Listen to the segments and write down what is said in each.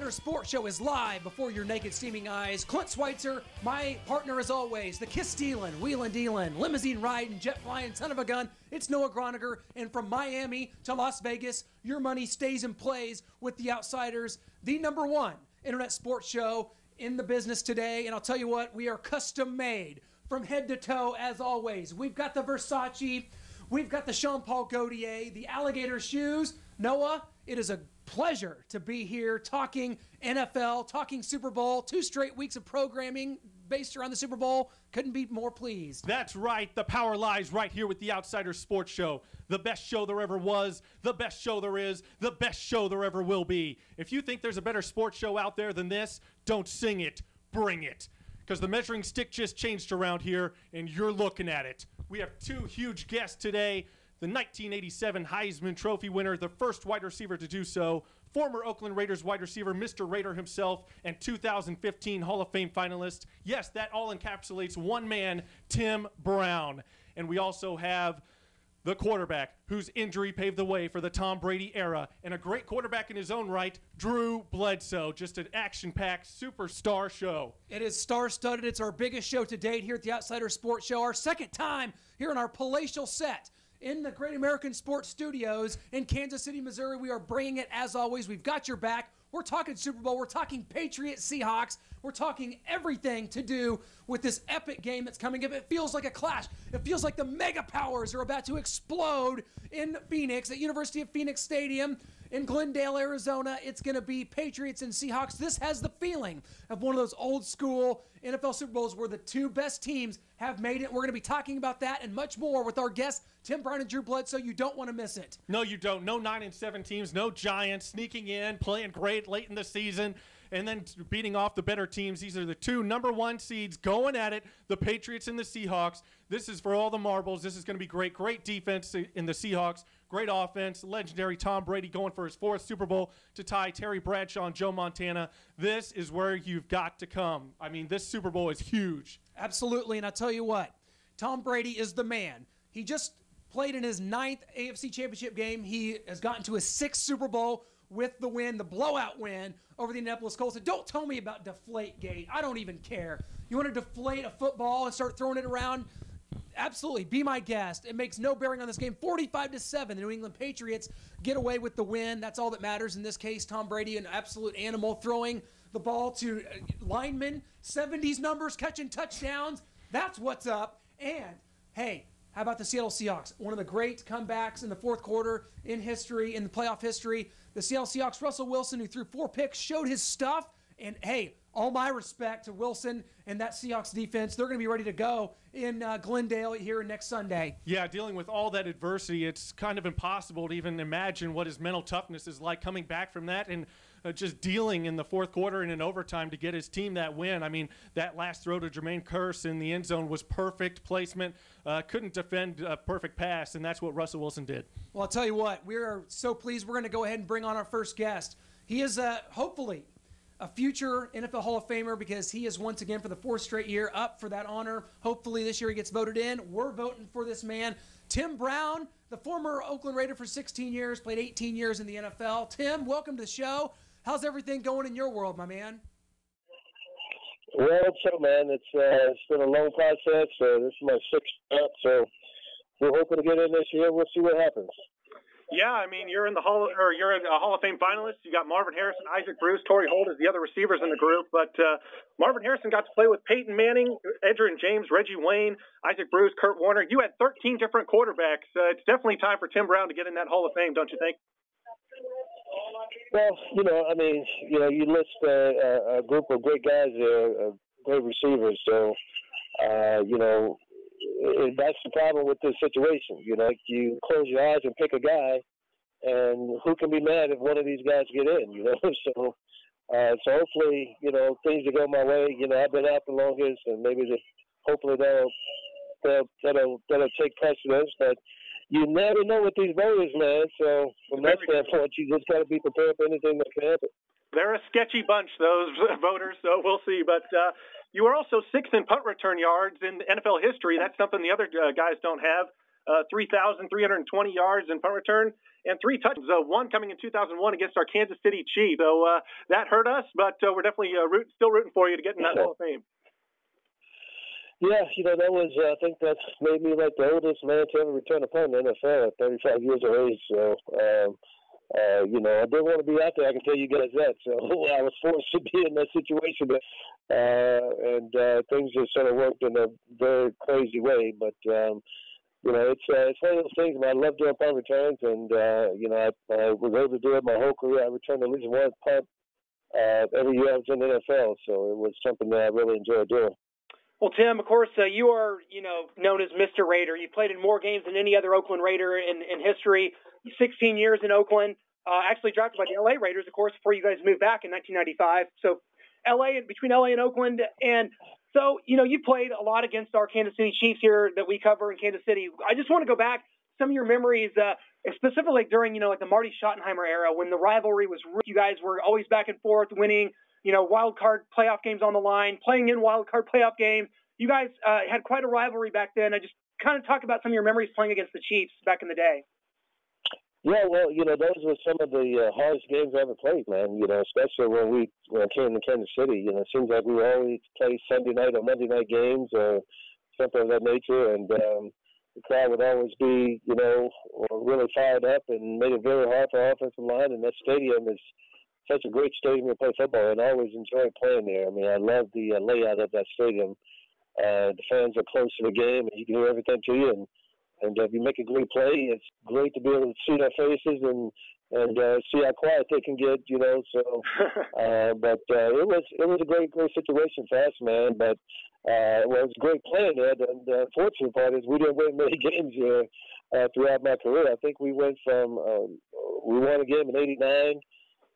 Outsider Sports Show is live before your naked steaming eyes. Clint Schweitzer, my partner as always, the kiss-stealing, wheelin'-dealing, limousine-riding, jet-flying son of a gun. It's Noah Groniger, and from Miami to Las Vegas, your money stays and plays with the Outsiders, the #1 internet sports show in the business today. And I'll tell you what, we are custom-made from head to toe as always. We've got the Versace, we've got the Jean Paul Gaultier, the alligator shoes. Noah, it is a pleasure to be here talking NFL, talking Super Bowl, 2 straight weeks of programming based around the Super Bowl. Couldn't be more pleased. That's right. The power lies right here with the Outsider Sports Show. The best show there ever was, the best show there is, the best show there ever will be. If you think there's a better sports show out there than this, don't sing it, bring it. Because the measuring stick just changed around here, and you're looking at it. We have 2 huge guests today. The 1987 Heisman Trophy winner, the first wide receiver to do so, former Oakland Raiders wide receiver, Mr. Raider himself, and 2015 Hall of Fame finalist. Yes, that all encapsulates one man, Tim Brown. And we also have the quarterback whose injury paved the way for the Tom Brady era, and a great quarterback in his own right, Drew Bledsoe. Just an action-packed superstar show. It is star-studded. It's our biggest show to date here at the Outsider Sports Show. Our second time here in our palatial set in the Great American Sports Studios in Kansas City, Missouri. We are bringing it as always. We've got your back. We're talking Super Bowl. We're talking Patriots Seahawks. We're talking everything to do with this epic game that's coming up. It feels like a clash. It feels like the mega powers are about to explode in Phoenix at University of Phoenix Stadium in Glendale, Arizona. It's going to be Patriots and Seahawks. This has the feeling of one of those old school NFL Super Bowls where the 2 best teams have made it. We're going to be talking about that and much more with our guests, Tim Brown and Drew Bledsoe. You don't want to miss it. No, you don't. No 9-7 teams, no Giants sneaking in, playing great late in the season, and then beating off the better teams. These are the 2 #1 seeds going at it, the Patriots and the Seahawks. This is for all the marbles. This is going to be great. Great defense in the Seahawks. Great offense. Legendary Tom Brady going for his 4th Super Bowl to tie Terry Bradshaw and Joe Montana. This is where you've got to come. I mean, this Super Bowl is huge. Absolutely, and I'll tell you what, Tom Brady is the man. He just played in his 9th AFC Championship game. He has gotten to his 6th Super Bowl with the win, the blowout win over the Indianapolis Colts. And don't tell me about Deflategate. I don't even care. You want to deflate a football and start throwing it around? Absolutely, be my guest. It makes no bearing on this game. 45-7, the New England Patriots get away with the win. That's all that matters in this case. Tom Brady, an absolute animal, throwing the ball to linemen, 70s numbers, catching touchdowns. That's what's up. And, hey, how about the Seattle Seahawks? One of the great comebacks in the 4th quarter in history, in the playoff history. The Seattle Seahawks, Russell Wilson, who threw 4 picks, showed his stuff. And, hey, all my respect to Wilson and that Seahawks defense. They're going to be ready to go in Glendale here next Sunday. Yeah, dealing with all that adversity, it's kind of impossible to even imagine what his mental toughness is like coming back from that and just dealing in the 4th quarter and in overtime to get his team that win. I mean, that last throw to Jermaine Kearse in the end zone was perfect placement. Couldn't defend a perfect pass, and that's what Russell Wilson did. Well, I'll tell you what, we are so pleased. We're going to go ahead and bring on our first guest. He is hopefully a future NFL Hall of Famer because he is once again for the 4th straight year up for that honor. Hopefully this year he gets voted in. We're voting for this man. Tim Brown, the former Oakland Raider for 16 years, played 18 years in the NFL. Tim, welcome to the show. How's everything going in your world, my man? Well, it's so, man. It's been a long process. This is my 6th start, so we're hoping to get in this year. We'll see what happens. Yeah, I mean, you're a Hall of Fame finalist. You got Marvin Harrison, Isaac Bruce, Torrey Holt as the other receivers in the group. But Marvin Harrison got to play with Peyton Manning, Edgerrin James, Reggie Wayne, Isaac Bruce, Kurt Warner. You had 13 different quarterbacks. It's definitely time for Tim Brown to get in that Hall of Fame, don't you think? Well, you list a group of great guys there, great receivers. So, that's the problem with this situation. You close your eyes and pick a guy, and who can be mad if one of these guys get in? So hopefully, things will go my way. I've been out the longest, and maybe hopefully that'll take precedence. But you never know with these voters, man. So from that standpoint, you just got to be prepared for anything that can happen. They're a sketchy bunch, those voters, so we'll see. But you were also 6th in punt return yards in NFL history. That's something the other guys don't have. 3,320 yards in punt return, and 3 touchdowns, one coming in 2001 against our Kansas City Chiefs. So that hurt us, but we're definitely still rooting for you to get in that Hall of Fame. Yeah, that was, I think that made me like the oldest man to ever return a punt in the NFL at 35 years of age. So, I didn't want to be out there, I can tell you guys that. So I was forced to be in that situation. But, things just sort of worked in a very crazy way. But, it's one of those things, man. I love doing punt returns. And, I was able to do it my whole career. I returned at least one punt every year I was in the NFL. So it was something that I really enjoyed doing. Well, Tim, of course, you are, known as Mr. Raider. You played in more games than any other Oakland Raider in history. 16 years in Oakland. Actually drafted by the L.A. Raiders, of course, before you guys moved back in 1995. So between L.A. and Oakland. And so, you played a lot against our Kansas City Chiefs here that we cover in Kansas City. I just want to go back some of your memories, specifically during, like the Marty Schottenheimer era when the rivalry was real. You guys were always back and forth winning, wild card playoff games on the line, playing in wild card playoff games. You guys had quite a rivalry back then. I just kind of talk about some of your memories playing against the Chiefs back in the day. Yeah, well, those were some of the hardest games I ever played, man. Especially when we came to Kansas City. It seems like we always play Sunday night or Monday night games or something of that nature. And the crowd would always be, really fired up and made it very hard for our offensive line. And that stadium is such a great stadium to play football, and I always enjoyed playing there. I mean, I love the layout of that stadium. The fans are close to the game, and you can hear everything to you. And if you make a great play, it's great to be able to see their faces and see how quiet they can get, So, but it was a great situation for us, man. But it was great playing there. The unfortunate part is we didn't win many games here throughout my career. I think we went from we won a game in '89.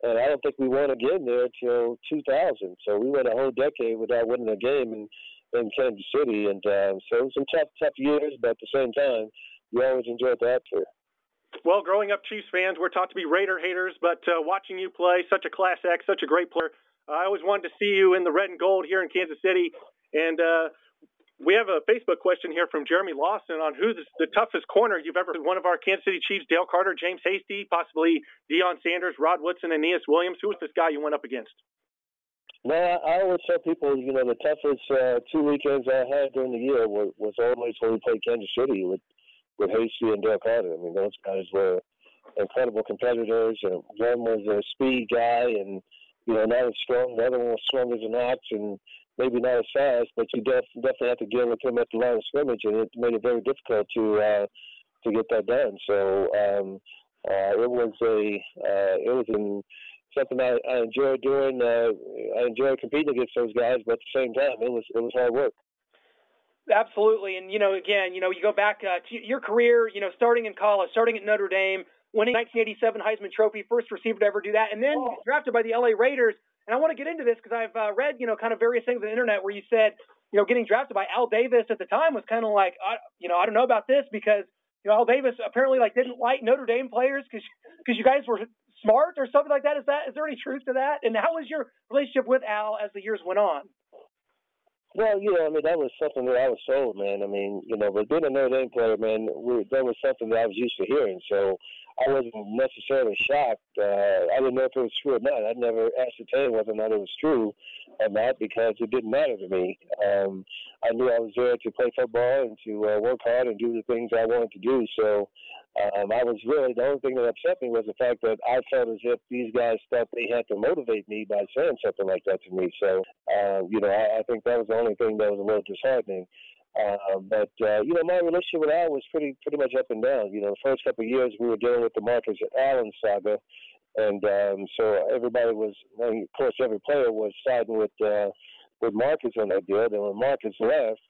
And I don't think we won again there till 2000. So we went a whole decade without winning a game in Kansas City. And so it was some tough years, but at the same time, you always enjoyed the atmosphere. Well, growing up Chiefs fans, we're taught to be Raider haters, but watching you play, such a class act, such a great player. I always wanted to see you in the red and gold here in Kansas City. And we have a Facebook question here from Jeremy Lawson on who's the toughest corner you've ever. One of our Kansas City Chiefs, Dale Carter, James Hasty, possibly Deion Sanders, Rod Woodson, and Aeneas Williams. Who was this guy you went up against? No, I always tell people, the toughest 2 weekends I had during the year was always when we played Kansas City with Hasty and Dale Carter. I mean, those guys were incredible competitors. And one was a speed guy and, not as strong. The other one was strong as an ox and maybe not as fast, but you definitely have to deal with him at the line of scrimmage, and it made it very difficult to get that done. So it was something I enjoyed doing. I enjoyed competing against those guys, but at the same time, it was hard work. Absolutely, and again, you go back to your career, starting in college, starting at Notre Dame, winning 1987 Heisman Trophy, first receiver to ever do that, and then drafted by the LA Raiders. And I want to get into this because I've read, kind of various things on the internet where you said, getting drafted by Al Davis at the time was kind of like, I don't know about this because, Al Davis apparently didn't like Notre Dame players because you guys were smart or something like that. Is there any truth to that? And how was your relationship with Al as the years went on? Well, that was something that I was told, man. I mean, but being a Notre Dame player, man, that was something that I was used to hearing. So I wasn't necessarily shocked. I didn't know if it was true or not. I never ascertained whether or not it was true or not because it didn't matter to me. I knew I was there to play football and to work hard and do the things I wanted to do. So I was really, the only thing that upset me was the fact that I felt as if these guys thought they had to motivate me by saying something like that to me. So, I think that was the only thing that was a little disheartening. But my relationship with Al was pretty much up and down. The first couple of years we were dealing with the Marcus Allen saga. And so everybody was, of course, every player was siding with Marcus on that deal. And when Marcus left,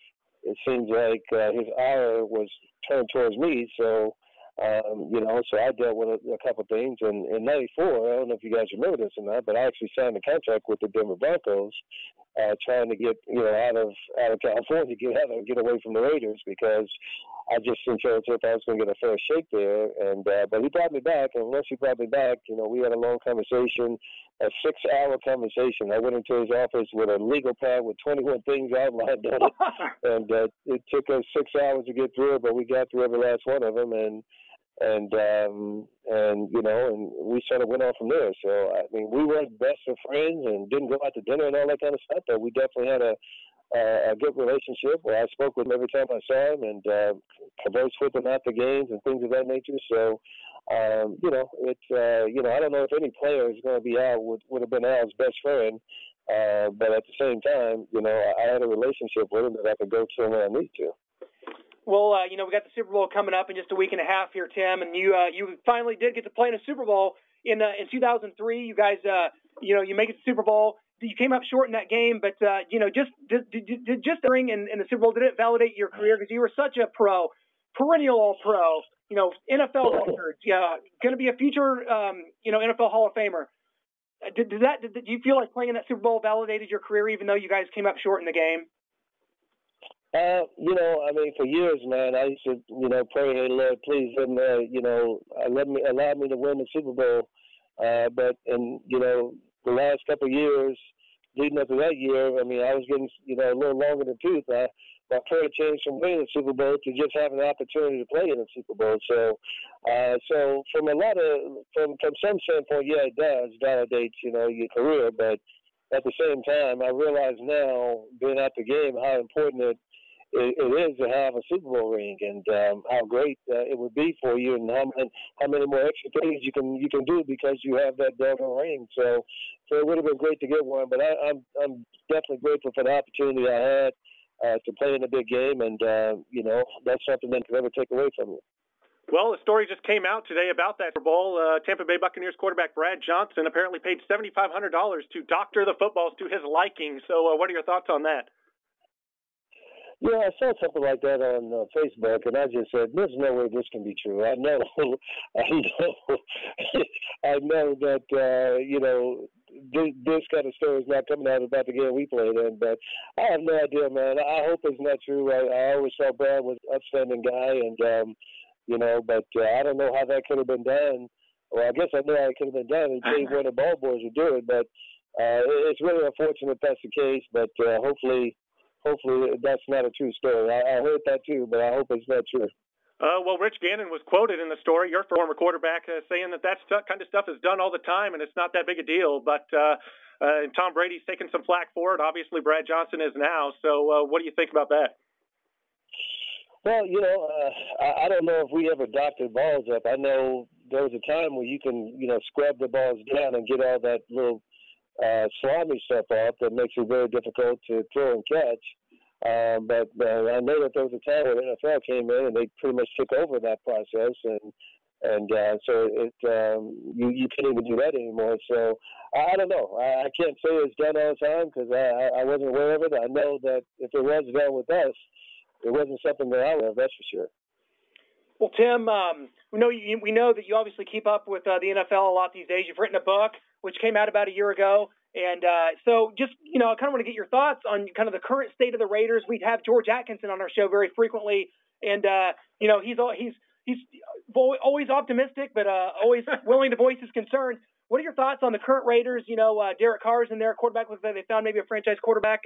it seems like his ire was turned towards me. So, so I dealt with a couple of things. And in '94, I don't know if you guys remember this or not, but I actually signed a contract with the Denver Broncos. trying to get out of California, get away from the Raiders, because I just didn't feel as if I was going to get a fair shake there. And but he brought me back, and once he brought me back, we had a long conversation, a 6-hour conversation. I went into his office with a legal pad with 21 things outlined on it, and it took us 6 hours to get through it, but we got through every last one of them, and we sort of went on from there. So I mean, we weren't best of friends and didn't go out to dinner and all that kind of stuff, but we definitely had a good relationship where I spoke with him every time I saw him and conversed with him after games and things of that nature. So I don't know if any player is going to be Al would have been Al's best friend, but at the same time, I had a relationship with him that I could go to him when I need to. Well, we got the Super Bowl coming up in just a week and a half here, Tim, and you finally did get to play in a Super Bowl in 2003. You guys, you make it to the Super Bowl. You came up short in that game, but just the ring in the Super Bowl, did it validate your career? Because you were such a pro, perennial All-Pro, NFL records, going to be a future, NFL Hall of Famer. Did you feel like playing in that Super Bowl validated your career, even though you guys came up short in the game? For years, man, I used to, pray, hey, Lord, please let me, allow me to win the Super Bowl. But the last couple of years, leading up to that year, I was getting, a little longer in the tooth. My prayer changed from winning the Super Bowl to just having the opportunity to play in the Super Bowl. So from some standpoint, yeah, it does validate, your career. But at the same time, I realize now, being at the game, how important it is to have a Super Bowl ring, and how great it would be for you, and how many more extra things you can do because you have that doggone ring. So it would have been great to get one, but I'm definitely grateful for the opportunity I had to play in a big game, and that's something that could never take away from you. Well, the story just came out today about that Super Bowl. Tampa Bay Buccaneers quarterback Brad Johnson apparently paid $7,500 to doctor the footballs to his liking. So what are your thoughts on that? Yeah, I saw something like that on Facebook, and I just said, "There's no way this can be true." I know that this kind of story is not coming out about the game we played in, but I have no idea, man. I hope it's not true. I always thought Brad was an upstanding guy, and but I don't know how that could have been done. Well, I guess I know how it could have been done. He paid one of the ball boys to do it, but it's really unfortunate that's the case. But hopefully that's not a true story. I heard that too, but I hope it's not true. Well, Rich Gannon was quoted in the story, your former quarterback, saying that kind of stuff is done all the time and it's not that big a deal. But Tom Brady's taken some flack for it. Obviously, Brad Johnson is now. So what do you think about that? Well, I don't know if we ever doctored balls up. I know there was a time where you can, scrub the balls down and get all that little slimy stuff off that makes it very difficult to throw and catch. But I know that there was a time when the NFL came in and they pretty much took over that process, and so you can't even do that anymore. So I don't know. I can't say it's done all the time because I wasn't aware of it. I know that if it was done with us, it wasn't something that I would have. That's for sure. Well, Tim, we know that you obviously keep up with the NFL a lot these days. You've written a book which came out about a year ago. And so just, I kind of want to get your thoughts on kind of the current state of the Raiders. We have George Atkinson on our show very frequently. And, he's always optimistic, but always willing to voice his concerns. What are your thoughts on the current Raiders? Derek Carr's in there, quarterback. They found maybe a franchise quarterback,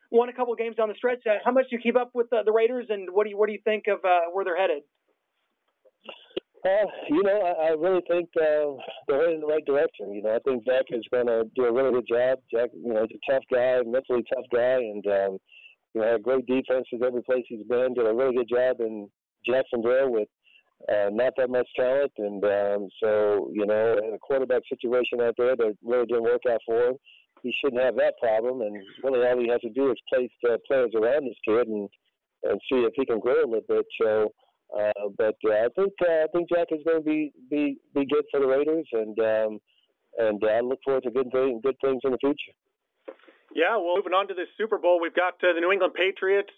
won a couple of games down the stretch. How much do you keep up with the Raiders, and what do you think of where they're headed? I really think they're heading in the right direction. I think Jack is going to do a really good job. Jack, is a tough guy, mentally tough guy, and had great defenses every place he's been. Did a really good job in Jacksonville with not that much talent, and so in a quarterback situation out there that really didn't work out for him. He shouldn't have that problem, and really all he has to do is place players around this kid and see if he can grow a little bit. So. But I think Jack is going to be good for the Raiders, and I look forward to good things in the future. Yeah, well, moving on to this Super Bowl, we've got the New England Patriots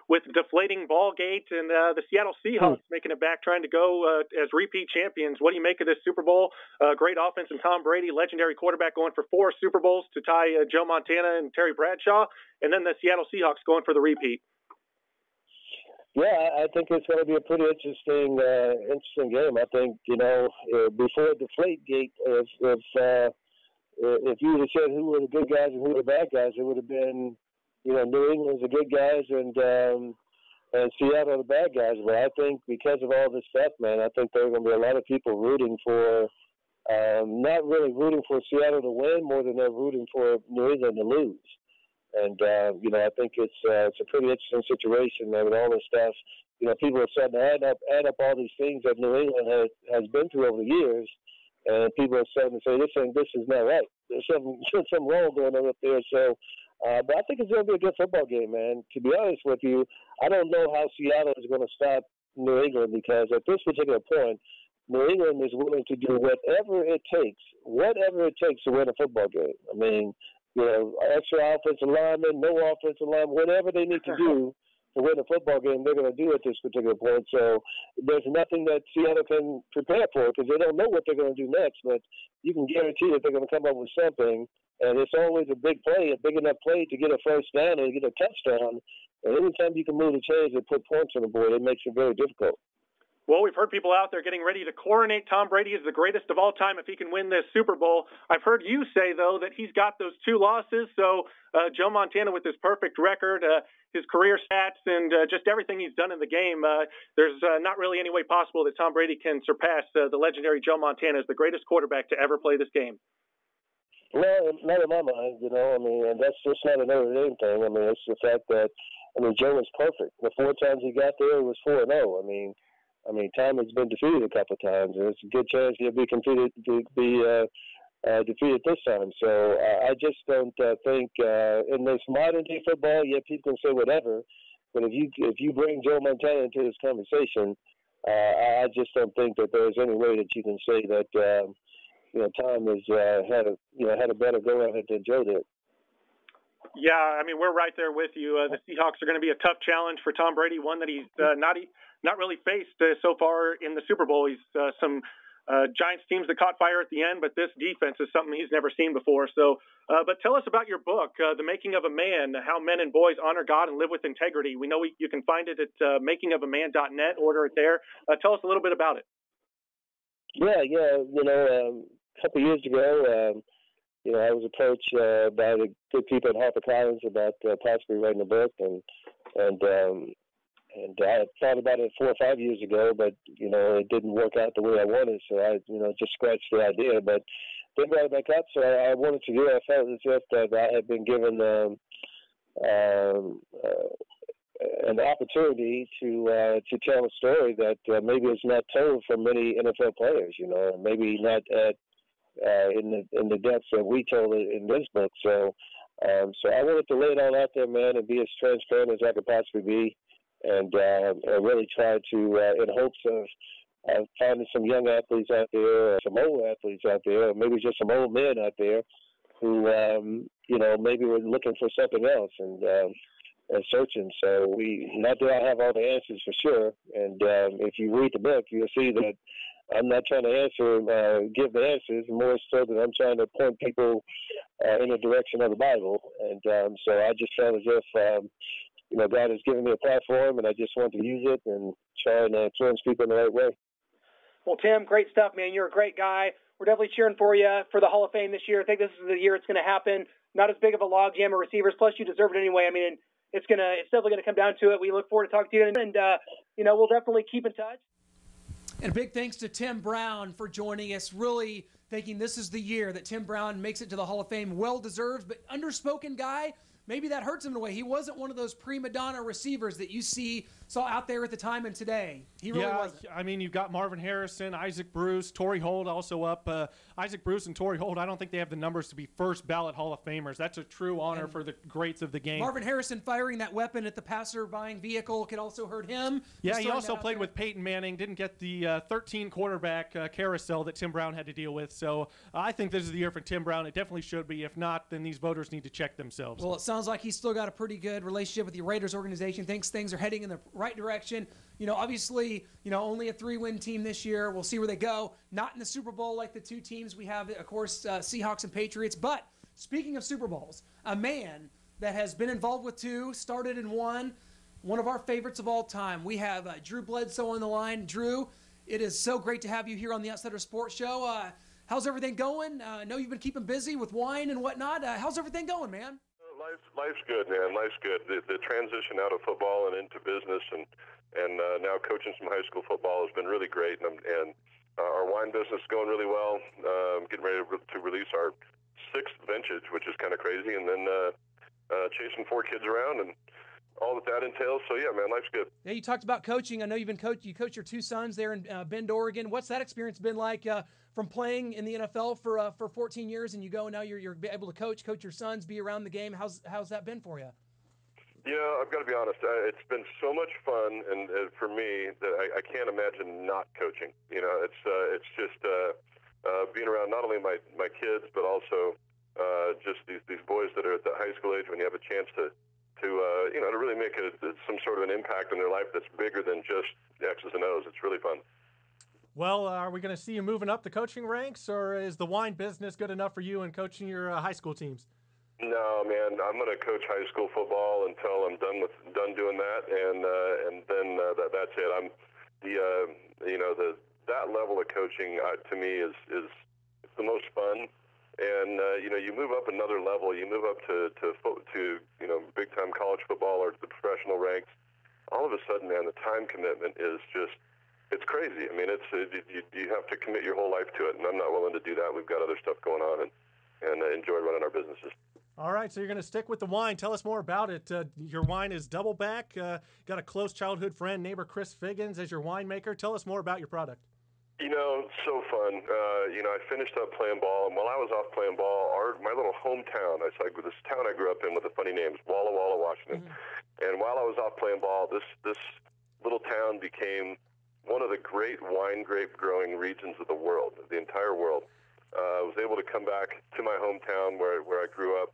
with deflating ball gate and the Seattle Seahawks making it back, trying to go as repeat champions. What do you make of this Super Bowl? Great offense and Tom Brady, legendary quarterback, going for 4 Super Bowls to tie Joe Montana and Terry Bradshaw, and then the Seattle Seahawks going for the repeat. Yeah, I think it's going to be a pretty interesting game. I think, before Deflategate, if you would have said who were the good guys and who were the bad guys, it would have been, New England's the good guys and Seattle the bad guys. But I think because of all this stuff, man, I think there are going to be a lot of people rooting for, not really rooting for Seattle to win more than they're rooting for New England to lose. And, I think it's a pretty interesting situation, man, with all this stuff. People are starting to add up all these things that New England has been through over the years. And people are starting to say, this is not right. There's something wrong going on up there. So, but I think it's going to be a good football game, man. To be honest with you, I don't know how Seattle is going to stop New England, because at this particular point, New England is willing to do whatever it takes to win a football game. I mean, extra offensive linemen, no offensive linemen, whatever they need to do to win a football game, they're going to do at this particular point. So there's nothing that Seattle can prepare for, because they don't know what they're going to do next, but you can guarantee that they're going to come up with something, and it's always a big play, a big enough play to get a first down and get a touchdown. And anytime you can move the chains and put points on the board, it makes it very difficult. Well, we've heard people out there getting ready to coronate Tom Brady as the greatest of all time if he can win this Super Bowl. I've heard you say, though, that he's got those 2 losses. So Joe Montana with his perfect record, his career stats, and just everything he's done in the game, there's not really any way possible that Tom Brady can surpass the legendary Joe Montana as the greatest quarterback to ever play this game. Well, not in my mind, and that's just not a Notre Dame thing. It's the fact that, Joe was perfect. The 4 times he got there, it was 4-0. Tom has been defeated a couple of times, and it's a good chance he'll be defeated this time. So I just don't think in this modern day football, people can say whatever, but if you bring Joe Montana into this conversation, I just don't think that there's any way that you can say that Tom has had a better go at it than Joe did. Yeah, we're right there with you. The Seahawks are going to be a tough challenge for Tom Brady, one that he's not really faced so far in the Super Bowl. He's some Giants teams that caught fire at the end, but this defense is something he's never seen before. So, but tell us about your book, The Making of a Man, How Men and Boys Honor God and Live with Integrity. We know you can find it at makingofaman.net. Order it there. Tell us a little bit about it. Yeah. A couple of years ago, I was approached by the good people at HarperCollins about possibly writing a book, and I had thought about it 4 or 5 years ago, but it didn't work out the way I wanted, so I just scratched the idea. But then brought it back up, so I wanted to do it. I felt as if that I had been given an opportunity to tell a story that maybe is not told from many NFL players. Maybe not at in the depths that we told it in this book. So I wanted to lay it all out there, man, and be as transparent as I could possibly be, and really try to, in hopes of finding some young athletes out there, or some old athletes out there, or maybe just some old men out there who, maybe were looking for something else and searching. So not that I have all the answers for sure, and if you read the book, you'll see that I'm not trying to give the answers, more so that I'm trying to point people in the direction of the Bible. And so I just felt as if, God has given me a platform, and I just want to use it and try and influence people in the right way. Well, Tim, great stuff, man. You're a great guy. We're definitely cheering for you for the Hall of Fame this year. I think this is the year it's going to happen. Not as big of a logjam of receivers, plus you deserve it anyway. It's definitely going to come down to it. We look forward to talking to you, and we'll definitely keep in touch. And big thanks to Tim Brown for joining us. Really thinking this is the year that Tim Brown makes it to the Hall of Fame. Well-deserved, but underspoken guy. maybe that hurts him in a way. He wasn't one of those prima donna receivers that you saw out there at the time and today. He really wasn't. I mean, you've got Marvin Harrison, Isaac Bruce, Torrey Holt also up. Isaac Bruce and Torrey Holt, I don't think they have the numbers to be first ballot Hall of Famers. That's a true honor for the greats of the game. Marvin Harrison firing that weapon at the passer-buying vehicle could also hurt him. Yeah, he also played with Peyton Manning, didn't get the 13 quarterback carousel that Tim Brown had to deal with. So I think this is the year for Tim Brown. It definitely should be. If not, then these voters need to check themselves. Well, it sounds like he's still got a pretty good relationship with the Raiders organization. Thinks things are heading in the right direction. Obviously, only a 3-win team this year. We'll see where they go. Not in the Super Bowl like the two teams we have, of course, Seahawks and Patriots. But speaking of Super Bowls, a man that has been involved with two, started in one of our favorites of all time. We have Drew Bledsoe on the line. Drew, it is so great to have you here on the Outsider Sports Show. How's everything going? I know you've been keeping busy with wine and whatnot. How's everything going, man? Life's good, man. Life's good. The transition out of football and into business and now coaching some high school football has been really great. And our wine business is going really well. Getting ready to release our 6th vintage, which is kind of crazy. And then chasing 4 kids around and all that entails. So, yeah, man, life's good. Yeah, you talked about coaching. I know you coach your 2 sons there in Bend, Oregon. What's that experience been like from playing in the NFL for 14 years and you go and now you're able to coach your sons, be around the game? How's that been for you? Yeah, I've got to be honest. It's been so much fun, and for me, that I can't imagine not coaching. It's just being around not only my kids, but also just these boys that are at the high school age when you have a chance to really make some sort of an impact in their life that's bigger than just X's and O's. It's really fun. Well, are we going to see you moving up the coaching ranks, or is the wine business good enough for you in coaching your high school teams? No, man. I'm going to coach high school football until I'm done doing that, and then that's it. I'm that level of coaching to me is the most fun. And you move up another level. You move up to big time college football or the professional ranks. All of a sudden, man, the time commitment is it's crazy. I mean, you have to commit your whole life to it, and I'm not willing to do that. We've got other stuff going on, and enjoy running our businesses. All right, so you're going to stick with the wine. Tell us more about it. Your wine is Double Back. Got a close childhood friend, neighbor Chris Figgins, as your winemaker. Tell us more about your product. So fun. I finished up playing ball, and while I was off playing ball, my little hometown, this town I grew up in with a funny name, Walla Walla, Washington. Mm-hmm. And while I was off playing ball, this little town became one of the great wine grape growing regions of the world, the entire world. I was able to come back to my hometown where I grew up,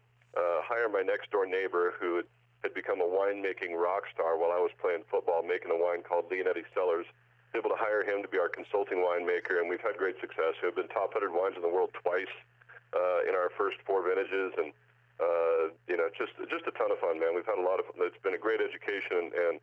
hire my next door neighbor who had become a winemaking rock star while I was playing football, making a wine called Leonetti Cellars. Able to hire him to be our consulting winemaker, and we've had great success. We've been top 100 wines in the world twice in our first 4 vintages, and just a ton of fun, man. We've had a lot of fun. It's been a great education and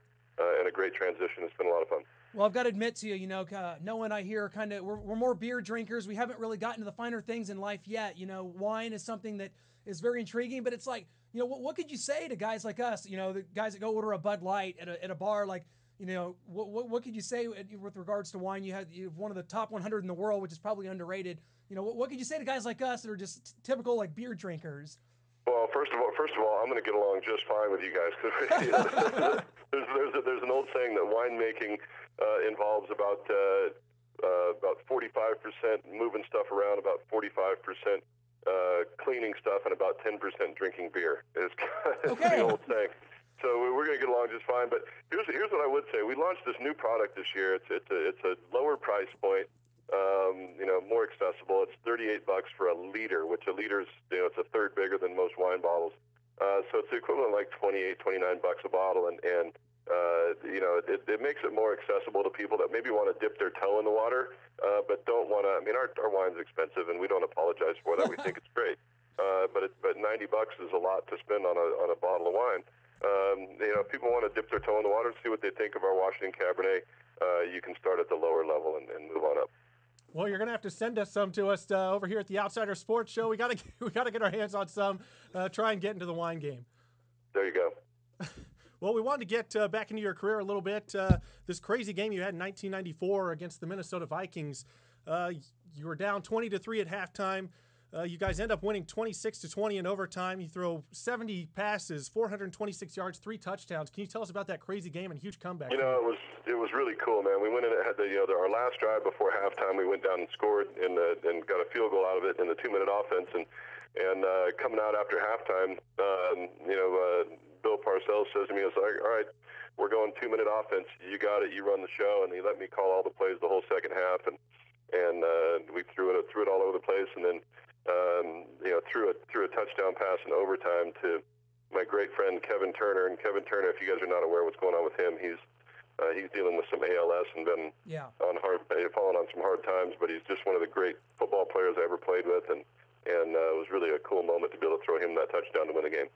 a great transition. It's been a lot of fun. Well, I've got to admit to you, Noah and I here we're more beer drinkers. We haven't really gotten to the finer things in life yet. Wine is something that is very intriguing, but it's like, what could you say to guys like us? The guys that go order a Bud Light at a bar, like. What could you say with regards to wine? You have one of the top 100 in the world, which is probably underrated. What could you say to guys like us that are just typical like beer drinkers? Well, first of all, I'm going to get along just fine with you guys because there's an old saying that winemaking involves about 45% moving stuff around, about 45% cleaning stuff, and about 10% drinking beer. It's the old saying. So we're going to get along just fine. But here's what I would say. We launched this new product this year. It's a lower price point, more accessible. It's $38 for a liter, which a liter is, it's a third bigger than most wine bottles. So it's the equivalent of like $28, $29 a bottle. And it makes it more accessible to people that maybe want to dip their toe in the water, but don't want to. I mean, our wine's expensive, and we don't apologize for that. We think it's great. But $90 is a lot to spend on a bottle of wine. If people want to dip their toe in the water and see what they think of our Washington Cabernet, you can start at the lower level and move on up. Well, you're going to have to send us some to us over here at the Outsider Sports Show. We got to get our hands on some, try and get into the wine game. There you go. Well, we wanted to get back into your career a little bit. This crazy game you had in 1994 against the Minnesota Vikings. You were down 20-3 at halftime. You guys end up winning 26-20 in overtime. You throw 70 passes, 426 yards, 3 touchdowns. Can you tell us about that crazy game and huge comeback? You know, it was really cool, man. We went in and had our last drive before halftime. We went down and scored and got a field goal out of it in the 2-minute offense. And coming out after halftime, Bill Parcells says to me, "It's like, all right, we're going 2-minute offense. You got it. You run the show." And he let me call all the plays the whole second half, and we threw it all over the place, and then threw a touchdown pass in overtime to my great friend Kevin Turner. And Kevin Turner, if you guys are not aware what's going on with him, he's dealing with some ALS and been falling on some hard times. But he's just one of the great football players I ever played with, and it was really a cool moment to be able to throw him that touchdown to win the game.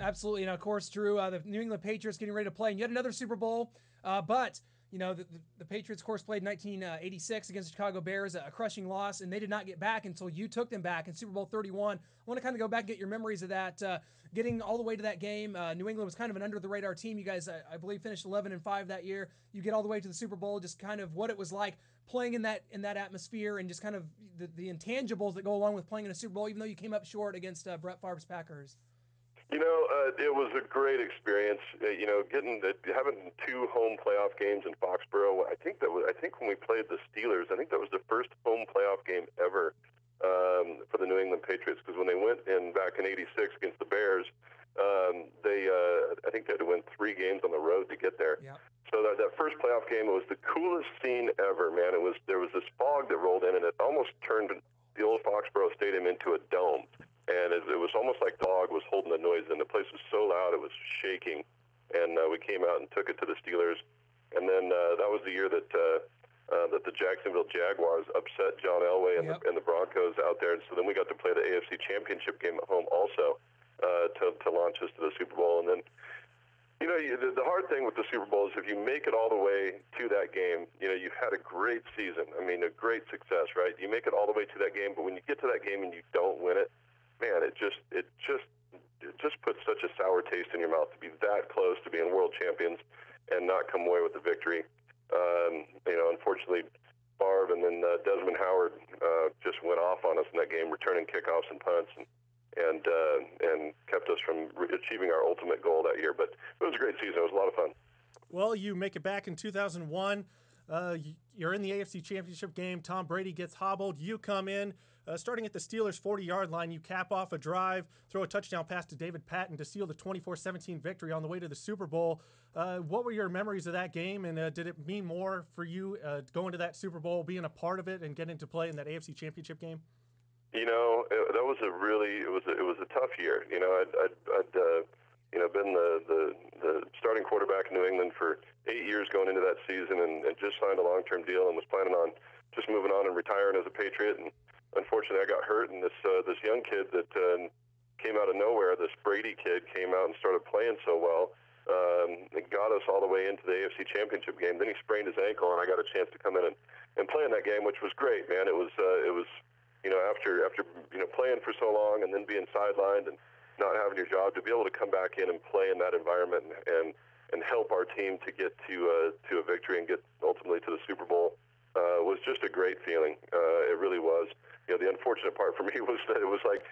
Absolutely. And of course, Drew, the New England Patriots getting ready to play in yet another Super Bowl. But the Patriots, of course, played 1986 against the Chicago Bears, a crushing loss, and they did not get back until you took them back in Super Bowl 31. I want to kind of go back and get your memories of that, getting all the way to that game. New England was kind of an under-the-radar team. You guys, I believe, finished 11-5 that year. You get all the way to the Super Bowl, just kind of what it was like playing in that atmosphere, and just kind of the intangibles that go along with playing in a Super Bowl, even though you came up short against Brett Favre's Packers. It was a great experience. Having 2 home playoff games in Foxborough. I think when we played the Steelers, I think that was the first home playoff game ever for the New England Patriots. Because when they went in back in '86 against the Bears, I think they had to win 3 games on the road to get there. Yep. So that first playoff game, it was the coolest scene ever, man. There was this fog that rolled in, and it almost turned the old Foxborough Stadium into a dome. And it was almost like dog was holding the noise in. The place was so loud it was shaking. And we came out and took it to the Steelers. And then that was the year that the Jacksonville Jaguars upset John Elway and the Broncos out there. And so then we got to play the AFC Championship game at home also to launch us to the Super Bowl. And then, the hard thing with the Super Bowl is if you make it all the way to that game, you've had a great season. I mean, a great success, right? You make it all the way to that game, but when you get to that game and you don't win it, man, it just puts such a sour taste in your mouth to be that close to being world champions and not come away with the victory. Unfortunately, Favre and then Desmond Howard just went off on us in that game, returning kickoffs and punts, and kept us from achieving our ultimate goal that year. But it was a great season. It was a lot of fun. Well, you make it back in 2001. You're in the AFC Championship game. Tom Brady gets hobbled. You come in. Starting at the Steelers' 40-yard line, you cap off a drive, throw a touchdown pass to David Patton to seal the 24-17 victory on the way to the Super Bowl. What were your memories of that game, and did it mean more for you going to that Super Bowl, being a part of it, and getting to play in that AFC Championship game? That was it was a tough year. I'd been the starting quarterback in New England for 8 years going into that season, and just signed a long-term deal and was planning on just moving on and retiring as a Patriot. And unfortunately, I got hurt, and this young kid that came out of nowhere, this Brady kid, came out and started playing so well. It got us all the way into the AFC Championship game. Then he sprained his ankle, and I got a chance to come in and play in that game, which was great, man. It was after playing for so long and then being sidelined and not having your job, to be able to come back in and play in that environment and help our team to get to a victory and get ultimately to the Super Bowl was just a great feeling. It really was. The unfortunate part for me was that it was like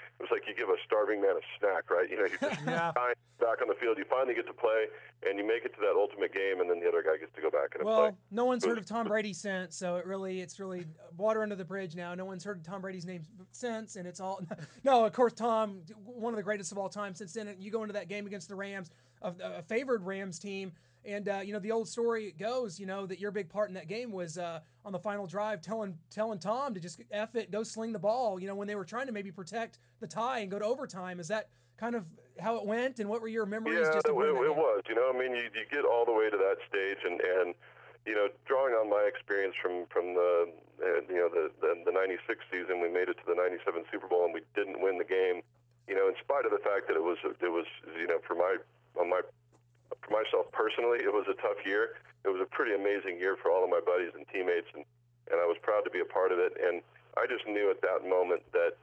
you give a starving man a snack, right? You're just dying back on the field. You finally get to play, and you make it to that ultimate game, and then the other guy gets to go back and play. Well, no one's heard of Tom Brady since, so it's really water under the bridge now. No one's heard of Tom Brady's name since, and it's all no. Of course, Tom, one of the greatest of all time. Since then, you go into that game against the Rams, a favored Rams team. And the old story goes, that your big part in that game was on the final drive, telling Tom to just F it, go sling the ball. When they were trying to maybe protect the tie and go to overtime. Is that kind of how it went? And what were your memories? Yeah, it was. You get all the way to that stage, and drawing on my experience from the '96 season, we made it to the '97 Super Bowl, and we didn't win the game. In spite of the fact that it was for myself personally, it was a tough year. It was a pretty amazing year for all of my buddies and teammates, and I was proud to be a part of it. And I just knew at that moment that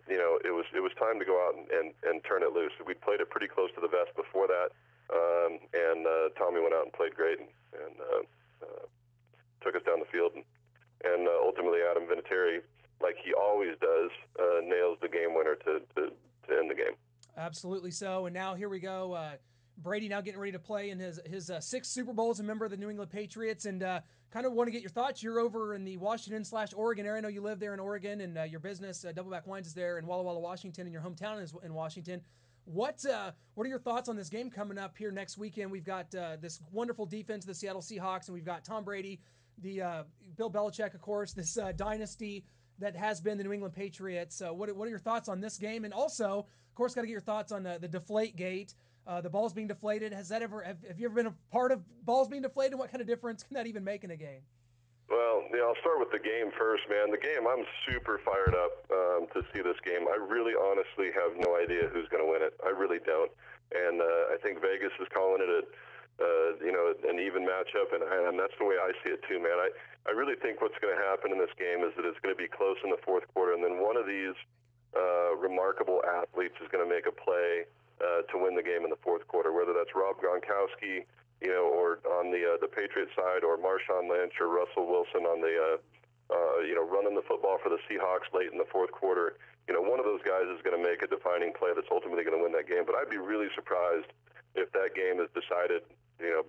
it was time to go out and turn it loose. We'd played it pretty close to the vest before that, and Tommy went out and played great and took us down the field. And ultimately, Adam Vinatieri like he always does, nails the game winner to end the game. Absolutely so. And now here we go. Brady now getting ready to play in his sixth Super Bowl as a member of the New England Patriots. And kind of want to get your thoughts. You're over in the Washington/Oregon area. I know you live there in Oregon, and your business, Doubleback Wines, is there in Walla Walla, Washington, and your hometown is in Washington. What are your thoughts on this game coming up here next weekend? We've got this wonderful defense of the Seattle Seahawks, and we've got Tom Brady, the Bill Belichick, of course, this dynasty that has been the New England Patriots. What are your thoughts on this game? And also, of course, got to get your thoughts on the Deflate Gate, the balls being deflated. Have you ever been a part of balls being deflated? What kind of difference can that even make in a game? Well, I'll start with the game first, man. The game, I'm super fired up to see this game. I really honestly have no idea who's going to win it. I really don't. And I think Vegas is calling it an even matchup, and that's the way I see it too, man. I really think what's going to happen in this game is that it's going to be close in the fourth quarter, and then one of these remarkable athletes is going to make a play to win the game in the fourth quarter, whether that's Rob Gronkowski, or on the Patriots side, or Marshawn Lynch or Russell Wilson on the running the football for the Seahawks late in the fourth quarter. One of those guys is going to make a defining play that's ultimately going to win that game. But I'd be really surprised if that game is decided,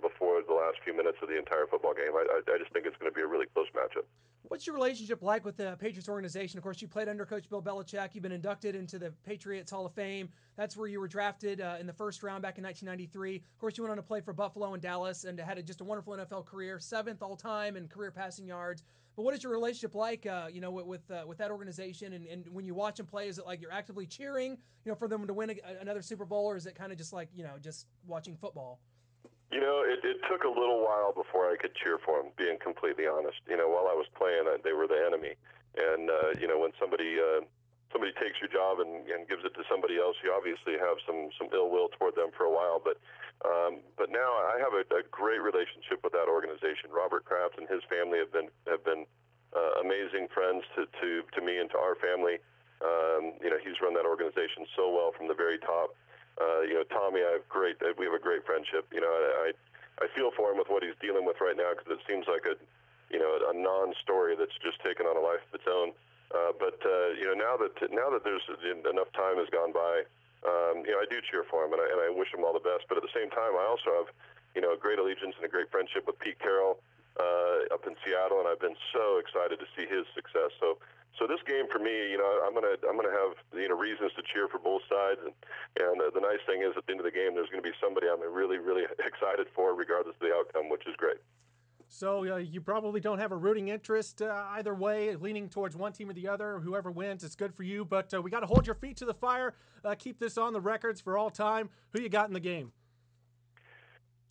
before the last few minutes of the entire football game. I just think it's going to be a really close matchup. What's your relationship like with the Patriots organization? Of course, you played under Coach Bill Belichick. You've been inducted into the Patriots Hall of Fame. That's where you were drafted in the first round back in 1993. Of course, you went on to play for Buffalo and Dallas and had just a wonderful NFL career, 7th all-time in career passing yards. But what is your relationship like, with that organization? And when you watch them play, is it like you're actively cheering, for them to win another Super Bowl, or is it kind of just like, just watching football? It took a little while before I could cheer for them, being completely honest. While I was playing, they were the enemy. And, when somebody takes your job and gives it to somebody else, you obviously have some ill will toward them for a while. But now I have a great relationship with that organization. Robert Kraft and his family have been amazing friends to me and to our family. He's run that organization so well from the very top. Tommy, we have a great friendship. I feel for him with what he's dealing with right now, because it seems like a non-story that's just taken on a life of its own. But now that there's enough time has gone by, I do cheer for him, and I wish him all the best. But at the same time, I also have, a great allegiance and a great friendship with Pete Carroll up in Seattle, and I've been so excited to see his success. So this game for me, I'm gonna have reasons to cheer for both sides, and the nice thing is at the end of the game, there's going to be somebody I'm really, really excited for, regardless of the outcome, which is great. So you probably don't have a rooting interest either way, leaning towards one team or the other. Whoever wins, it's good for you. But we got to hold your feet to the fire. Keep this on the records for all time. Who you got in the game?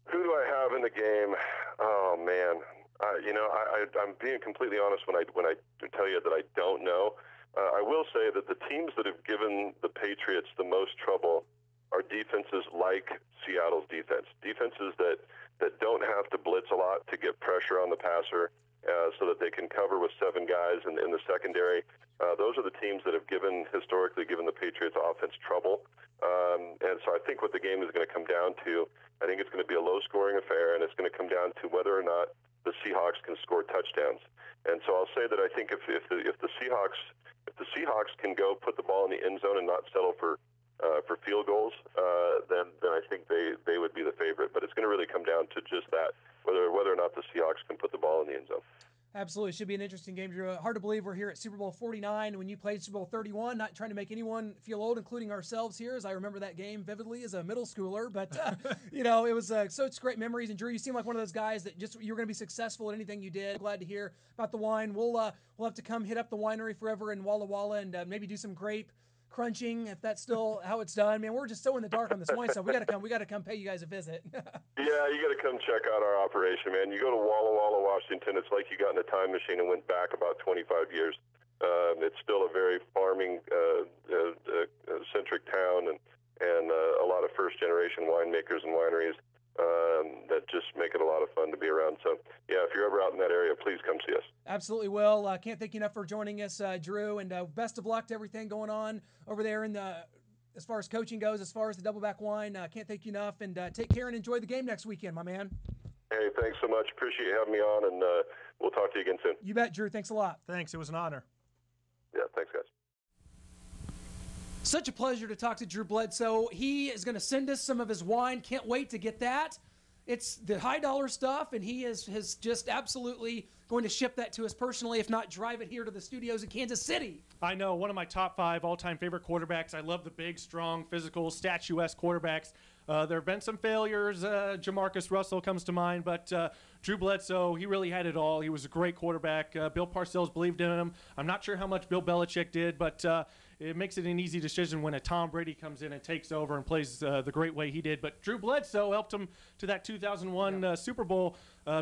Who do I have in the game? Oh man, I'm being completely honest when I tell you that I don't know. I will say that the teams that have given the Patriots the most trouble are defenses like Seattle's defense. Defenses that don't have to blitz a lot to get pressure on the passer so that they can cover with 7 guys in the secondary. Those are the teams that have historically given the Patriots offense trouble. And so I think what the game is going to come down to, I think it's going to be a low-scoring affair, and it's going to come down to whether or not the Seahawks can score touchdowns. And so I'll say that I think if the Seahawks can go put the ball in the end zone and not settle for field goals, then I think they would be the favorite. But it's going to really come down to just that, whether or not the Seahawks can put the ball in the end zone. Absolutely. Should be an interesting game, Drew. Hard to believe we're here at Super Bowl 49 when you played Super Bowl 31. Not trying to make anyone feel old, including ourselves here, as I remember that game vividly as a middle schooler. But, it was such great memories. And, Drew, you seem like one of those guys that you're going to be successful at anything you did. Glad to hear about the wine. We'll have to come hit up the winery forever in Walla Walla and maybe do some grape crunching, if that's still how it's done. Man, we're just so in the dark on this wine stuff. We got to come pay you guys a visit. Yeah, you got to come check out our operation, man. You go to Walla Walla, Washington, it's like you got in a time machine and went back about 25 years. It's still a very farming centric town, and a lot of first generation winemakers and wineries that just make it a lot of fun to be around. So yeah, if you're ever out in that area, please come see us. Absolutely will. Can't thank you enough for joining us, Drew, and best of luck to everything going on over there as far as coaching goes, as far as the Doubleback Wine. Can't thank you enough, and take care and enjoy the game next weekend, my man. Hey, thanks so much. Appreciate you having me on, and we'll talk to you again soon. You bet, Drew. Thanks a lot. Thanks. It was an honor. Such a pleasure to talk to Drew Bledsoe. He is going to send us some of his wine. Can't wait to get that. It's the high dollar stuff, and he is just absolutely going to ship that to us personally, if not drive it here to the studios in Kansas City. I know, one of my top 5 all-time favorite quarterbacks. I love the big, strong, physical, statuesque quarterbacks. There have been some failures. Jamarcus Russell comes to mind, but Drew Bledsoe, he really had it all. He was a great quarterback. Bill Parcells believed in him. I'm not sure how much Bill Belichick did, but it makes it an easy decision when a Tom Brady comes in and takes over and plays the great way he did. But Drew Bledsoe helped him to that 2001 Super Bowl,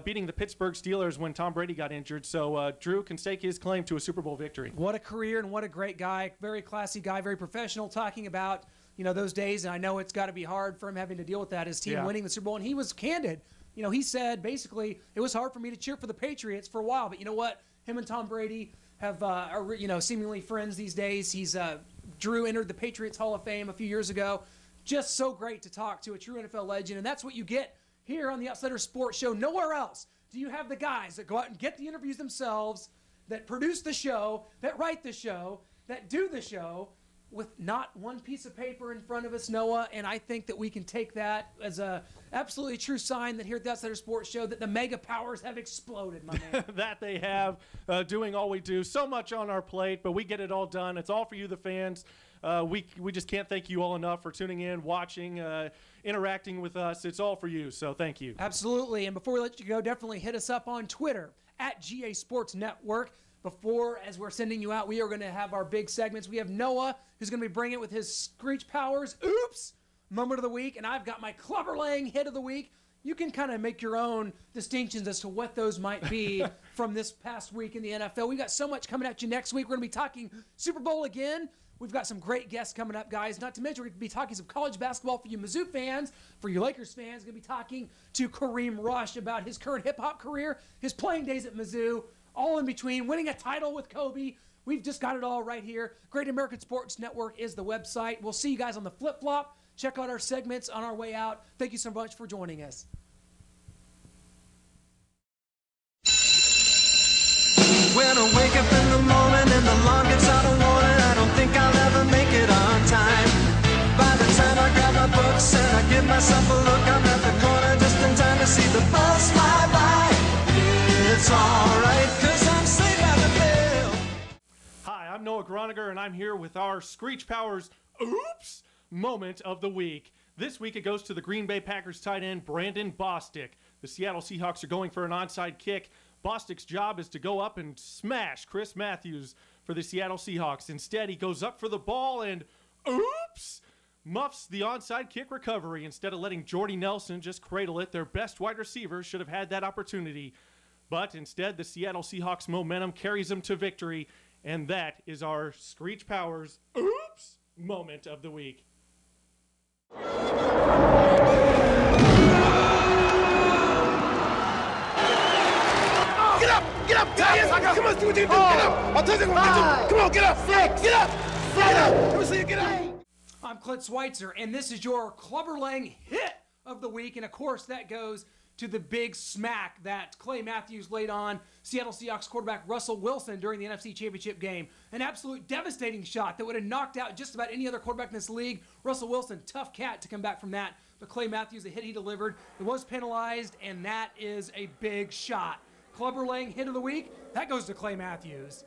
beating the Pittsburgh Steelers when Tom Brady got injured. So Drew can stake his claim to a Super Bowl victory. What a career and what a great guy. Very classy guy, very professional, talking about those days. And I know it's got to be hard for him having to deal with that, his team winning the Super Bowl. And he was candid. He said basically it was hard for me to cheer for the Patriots for a while, but you know what? Him and Tom Brady are seemingly friends these days. Drew entered the Patriots Hall of Fame a few years ago. Just so great to talk to a true NFL legend, and that's what you get here on the Outsider Sports Show. Nowhere else do you have the guys that go out and get the interviews themselves, that produce the show, that write the show, that do the show, with not one piece of paper in front of us, Noah. And I think that we can take that as a absolutely true sign that here at the Outsider Sports Show that the mega powers have exploded, my man. That they have, doing all we do. So much on our plate, but we get it all done. It's all for you, the fans. We just can't thank you all enough for tuning in, watching, interacting with us. It's all for you, so thank you. Absolutely. And before we let you go, definitely hit us up on Twitter at GA Sports Network. As we're sending you out, we are going to have our big segments. We have Noah, who's going to be bringing it with his Screech Powers OOPS moment of the week, and I've got my Clubberlang hit of the week. You can kind of make your own distinctions as to what those might be from this past week in the NFL. We've got so much coming at you next week. We're going to be talking Super Bowl again. We've got some great guests coming up, guys. Not to mention, we're going to be talking some college basketball for you Mizzou fans, for you Lakers fans. We're going to be talking to Kareem Rush about his current hip-hop career, his playing days at Mizzou, all in between, winning a title with Kobe. We've just got it all right here. Great American Sports Network is the website. We'll see you guys on the flip-flop. Check out our segments on our way out. Thank you so much for joining us. When I wake up in the morning and the alarm gets out of warning, I don't think I'll ever make it on time. By the time I grab my books and I give myself a look, I'm at the corner just in time to see the bus fly by. It's alright, 'cause I'm safe at the bell. Hi, I'm Noah Groniger, and I'm here with our Screech Powers OOPS moment of the week. This week it goes to the Green Bay Packers tight end Brandon Bostic. The Seattle Seahawks are going for an onside kick. Bostic's job is to go up and smash Chris Matthews for the Seattle Seahawks. Instead, he goes up for the ball and oops! Muffs the onside kick recovery. Instead of letting Jordy Nelson just cradle it, their best wide receiver should have had that opportunity. But instead, the Seattle Seahawks momentum carries them to victory, and that is our Screech Powers OOPS moment of the week. Get up, guys! Come on, do what you do. Get up! I'll tell you what to do. Come on, get up! 6! Get up! Get up! Let me see you get up! I'm Clint Schweitzer, and this is your Clubberlang hit of the week. And of course, that goes to the big smack that Clay Matthews laid on Seattle Seahawks quarterback Russell Wilson during the NFC Championship game. An absolute devastating shot that would have knocked out just about any other quarterback in this league. Russell Wilson, tough cat to come back from that. But Clay Matthews, the hit he delivered, it was penalized, and that is a big shot. Clubberlang hit of the week, that goes to Clay Matthews.